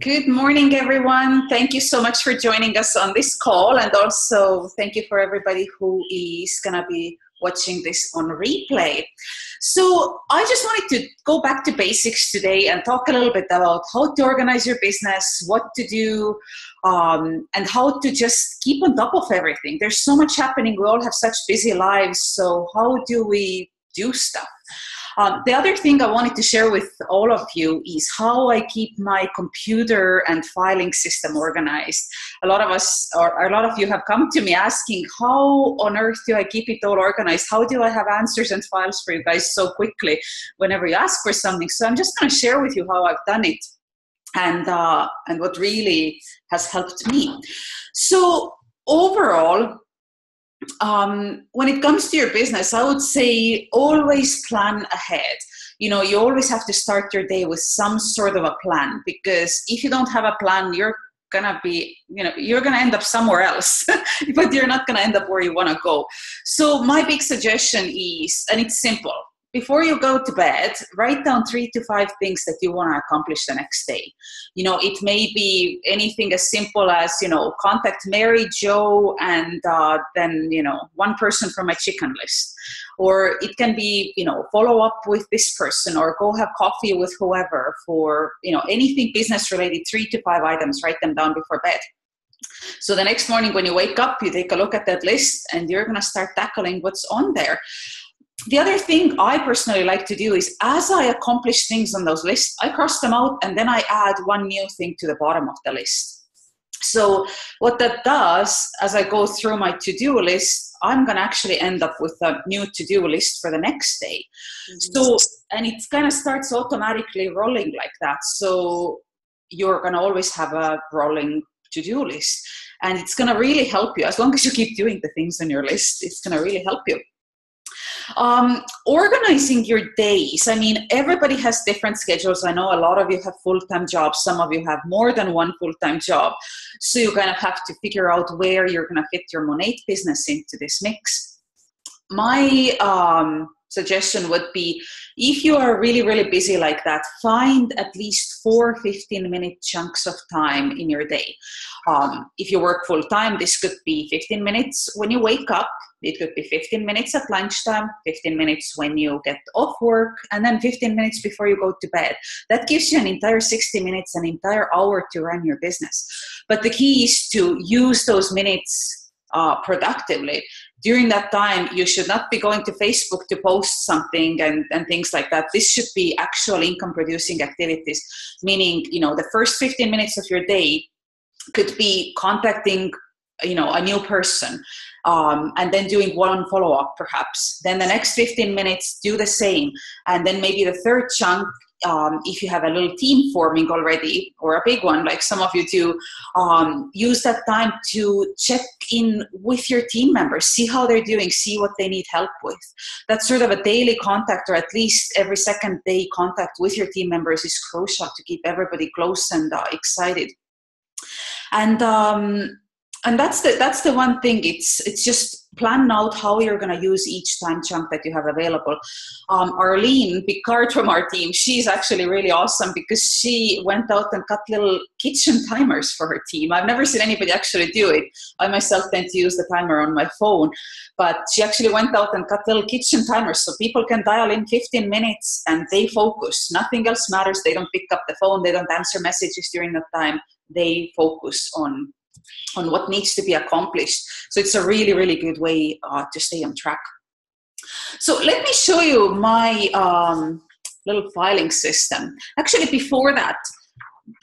Good morning, everyone. Thank you so much for joining us on this call. And also thank you for everybody who is going to be watching this on replay. So I just wanted to go back to basics today and talk a little bit about how to organize your business, what to do, and how to just keep on top of everything. There's so much happening. We all have such busy lives. So how do we do stuff? The other thing I wanted to share with all of you is how I keep my computer and filing system organized. A lot of you have come to me asking, how on earth do I keep it all organized? How do I have answers and files for you guys so quickly whenever you ask for something? So I'm just going to share with you how I've done it and what really has helped me. So overall, when it comes to your business, I would say always plan ahead. You know, you always have to start your day with some sort of a plan, because if you don't have a plan, you're going to end up somewhere else, but you're not going to end up where you want to go. So my big suggestion is, and it's simple, before you go to bed, write down 3 to 5 things that you want to accomplish the next day. You know, it may be anything as simple as, contact Mary, Joe, and then, one person from my chicken list. Or it can be, follow up with this person or go have coffee with whoever for, anything business related, 3 to 5 items, write them down before bed. So the next morning when you wake up, you take a look at that list and you're going to start tackling what's on there. The other thing I personally like to do is, as I accomplish things on those lists, I cross them out and then I add one new thing to the bottom of the list. So what that does, as I go through my to-do list, I'm going to actually end up with a new to-do list for the next day. So, and it kind of starts automatically rolling like that. So you're going to always have a rolling to-do list, and it's going to really help you. As long as you keep doing the things on your list, it's going to really help you. Organizing your days. I mean, everybody has different schedules. I know a lot of you have full-time jobs. Some of you have more than one full-time job. So you kind of have to figure out where you're going to fit your Monat business into this mix. My suggestion would be, if you are really, really busy like that, find at least 4 15-minute chunks of time in your day. If you work full-time, this could be 15 minutes when you wake up. It could be 15 minutes at lunchtime, 15 minutes when you get off work, and then 15 minutes before you go to bed. That gives you an entire 60 minutes, an entire hour to run your business. But the key is to use those minutes productively. During that time, you should not be going to Facebook to post something and things like that. This should be actual income-producing activities, meaning, the first 15 minutes of your day could be contacting, a new person, and then doing one follow-up perhaps. Then the next 15 minutes, do the same. And then maybe the third chunk, if you have a little team forming already, or a big one like some of you do, use that time to check in with your team members, see how they're doing, see what they need help with. That's sort of a daily contact, or at least every second day contact with your team members is crucial to keep everybody close and excited. And that's the one thing. It's just plan out how you're going to use each time chunk that you have available. Arlene Picard from our team, she's actually really awesome because she went out and cut little kitchen timers for her team. I've never seen anybody actually do it. I myself tend to use the timer on my phone, but she actually went out and cut little kitchen timers so people can dial in 15 minutes and they focus. Nothing else matters. They don't pick up the phone. They don't answer messages during that time. They focus on what needs to be accomplished. So it's a really, really good way to stay on track. So let me show you my little filing system. Actually, before that,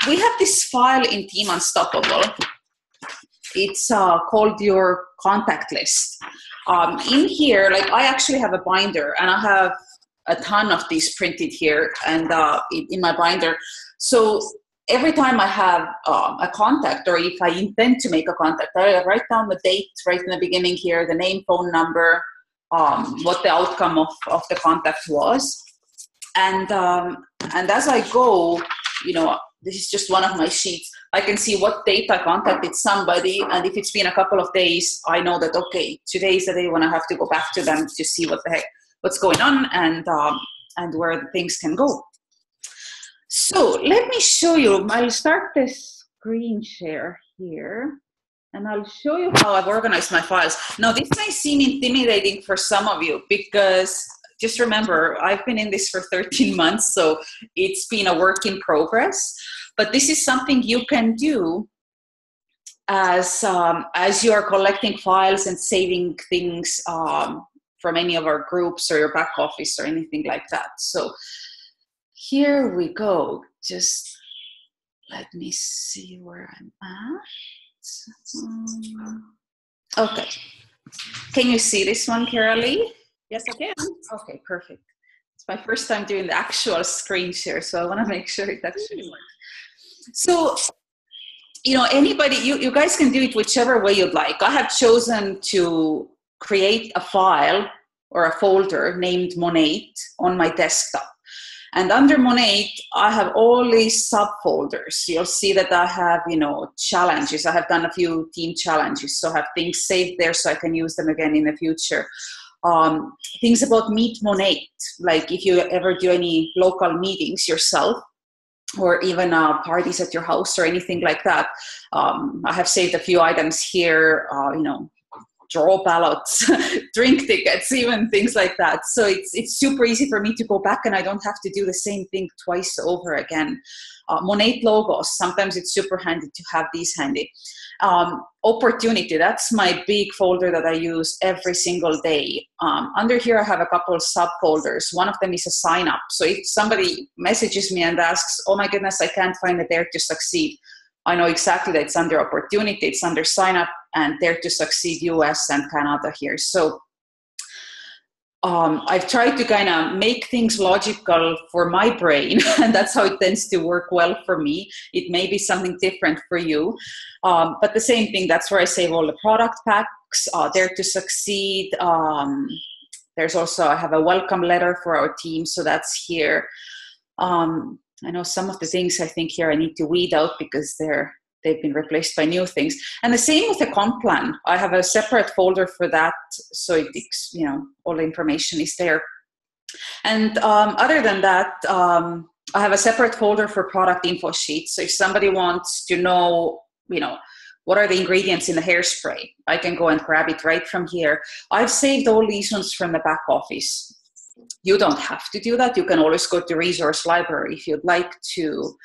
we have this file in Team Unstoppable. It's called your contact list. In here, I actually have a binder, and I have a ton of these printed here and in my binder. So every time I have a contact, or if I intend to make a contact, I write down the date right in the beginning here, the name, phone number, what the outcome of the contact was. And as I go, this is just one of my sheets. I can see what date I contacted somebody. And if it's been a couple of days, I know that, okay, today is the day when I have to go back to them to see what's going on and where the things can go. So let me show you. I'll start this screen share here. And I'll show you how I've organized my files. Now, this may seem intimidating for some of you because just remember, I've been in this for 13 months, so it's been a work in progress. But this is something you can do as you are collecting files and saving things from any of our groups or your back office or anything like that. So here we go. Just let me see where I'm at. Okay. Can you see this one, Carolee? Yes, I can. Okay, perfect. It's my first time doing the actual screen share, so I want to make sure it actually works. So, anybody, you guys can do it whichever way you'd like. I have chosen to create a file or a folder named Monat on my desktop. And under Monat, I have all these subfolders. You'll see that I have, challenges. I have done a few team challenges, so I have things saved there so I can use them again in the future. Things about Meet Monat, like if you ever do any local meetings yourself, or even parties at your house or anything like that. I have saved a few items here, draw ballots, drink tickets, even things like that. So it's super easy for me to go back and I don't have to do the same thing twice over again. Monat logos, sometimes it's super handy to have these handy. Opportunity, that's my big folder that I use every single day. Under here I have a couple of subfolders. One of them is a sign up. So if somebody messages me and asks, oh my goodness, I can't find a Dare to Succeed, I know exactly that it's under opportunity, it's under sign up and Dare to Succeed US and Canada here. So I've tried to kind of make things logical for my brain, and that's how it tends to work well for me. It may be something different for you, but the same thing, that's where I save all the product packs, Dare to Succeed. There's also, I have a welcome letter for our team, so that's here. I know some of the things I think here I need to weed out because they've been replaced by new things. And the same with the comp plan. I have a separate folder for that, so it's, all the information is there. And other than that, I have a separate folder for product info sheets. So if somebody wants to know, what are the ingredients in the hairspray, I can go and grab it right from here. I've saved all these ones from the back office. You don't have to do that. You can always go to resource library if you'd like to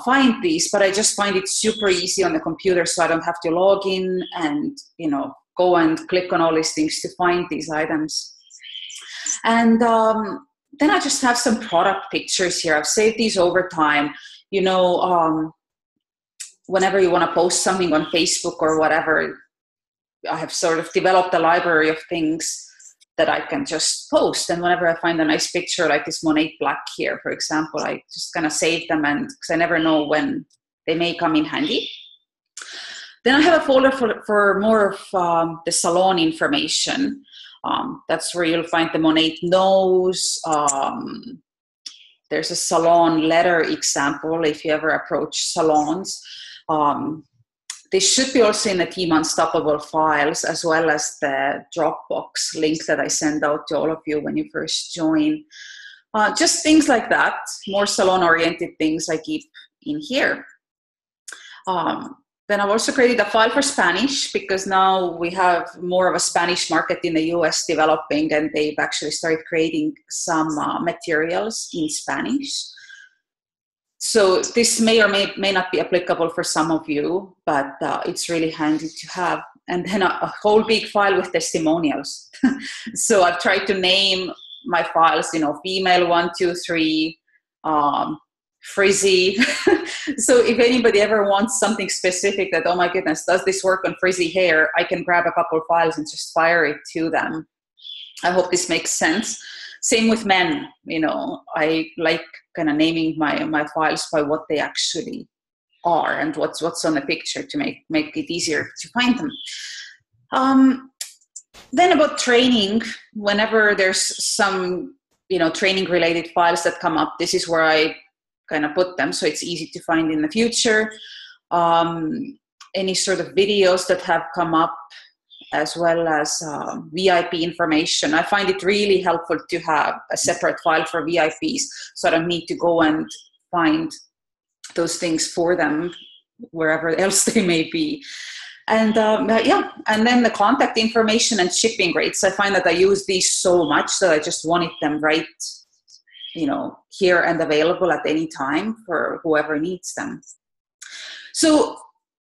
find these, but I just find it super easy on the computer so I don't have to log in and, go and click on all these things to find these items. And then I just have some product pictures here. I've saved these over time. Whenever you want to post something on Facebook or whatever, I have sort of developed a library of things that I can just post. And whenever I find a nice picture like this Monat black here, for example, I just kind of save them, and because I never know when they may come in handy. Then I have a folder for more of the salon information. That's where you'll find the Monat nose. There's a salon letter example if you ever approach salons. They should be also in the Team Unstoppable files, as well as the Dropbox link that I send out to all of you when you first join. Just things like that, more salon-oriented things I keep in here. Then I've also created a file for Spanish, because now we have more of a Spanish market in the US developing, and they've actually started creating some materials in Spanish. So this may or may not be applicable for some of you, but it's really handy to have. And then a whole big file with testimonials. So I've tried to name my files, female 1, 2, 3, frizzy. So if anybody ever wants something specific that, oh my goodness, does this work on frizzy hair? I can grab a couple of files and just fire it to them. I hope this makes sense. Same with men, I like kind of naming my files by what they actually are and what's on the picture to make it easier to find them. Then about training, whenever there's some, training related files that come up, this is where I kind of put them so it's easy to find in the future. Any sort of videos that have come up, as well as VIP information. I find it really helpful to have a separate file for VIPs, so I don't need to go and find those things for them wherever else they may be. And yeah, and then the contact information and shipping rates. I find that I use these so much that I just wanted them right, here and available at any time for whoever needs them. So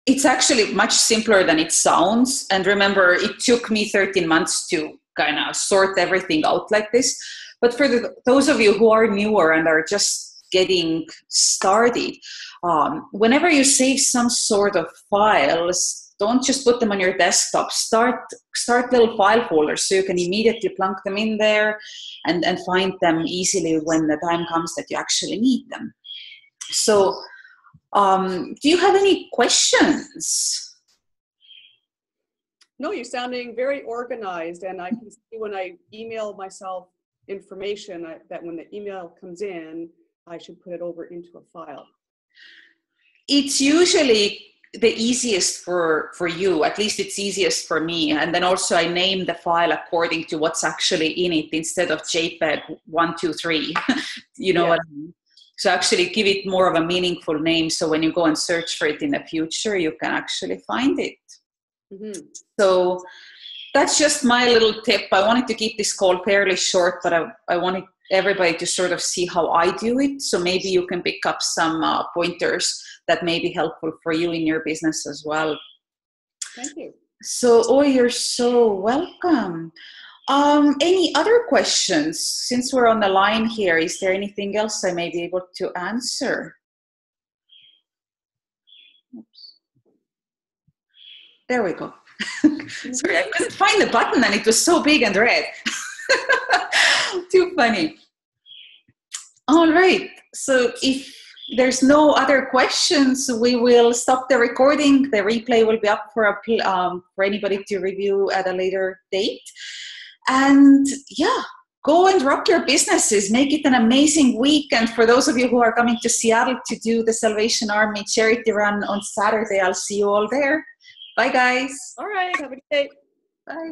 it's actually much simpler than it sounds. And remember, it took me 13 months to kind of sort everything out like this. But for those of you who are newer and are just getting started, whenever you save some sort of files, don't just put them on your desktop. Start little file folders so you can immediately plunk them in there and find them easily when the time comes that you actually need them. So do you have any questions? No, you're sounding very organized, and I can see when I email myself information that when the email comes in, I should put it over into a file. It's usually the easiest for you, at least it's easiest for me. And then also I name the file according to what's actually in it instead of JPEG 1, 2, 3. What I mean? So actually give it more of a meaningful name. So when you go and search for it in the future, you can actually find it. Mm-hmm. So that's just my little tip. I wanted to keep this call fairly short, but I wanted everybody to sort of see how I do it. So maybe you can pick up some pointers that may be helpful for you in your business as well. Thank you. So, you're so welcome. Any other questions? Since we're on the line here, is there anything else I may be able to answer? Oops. There we go. Sorry, I couldn't find the button and it was so big and red. Too funny. All right. So if there's no other questions, we will stop the recording. The replay will be up for anybody to review at a later date. And yeah, go and rock your businesses. Make it an amazing week. And for those of you who are coming to Seattle to do the Salvation Army charity run on Saturday, I'll see you all there. Bye, guys. All right. Have a good day. Bye.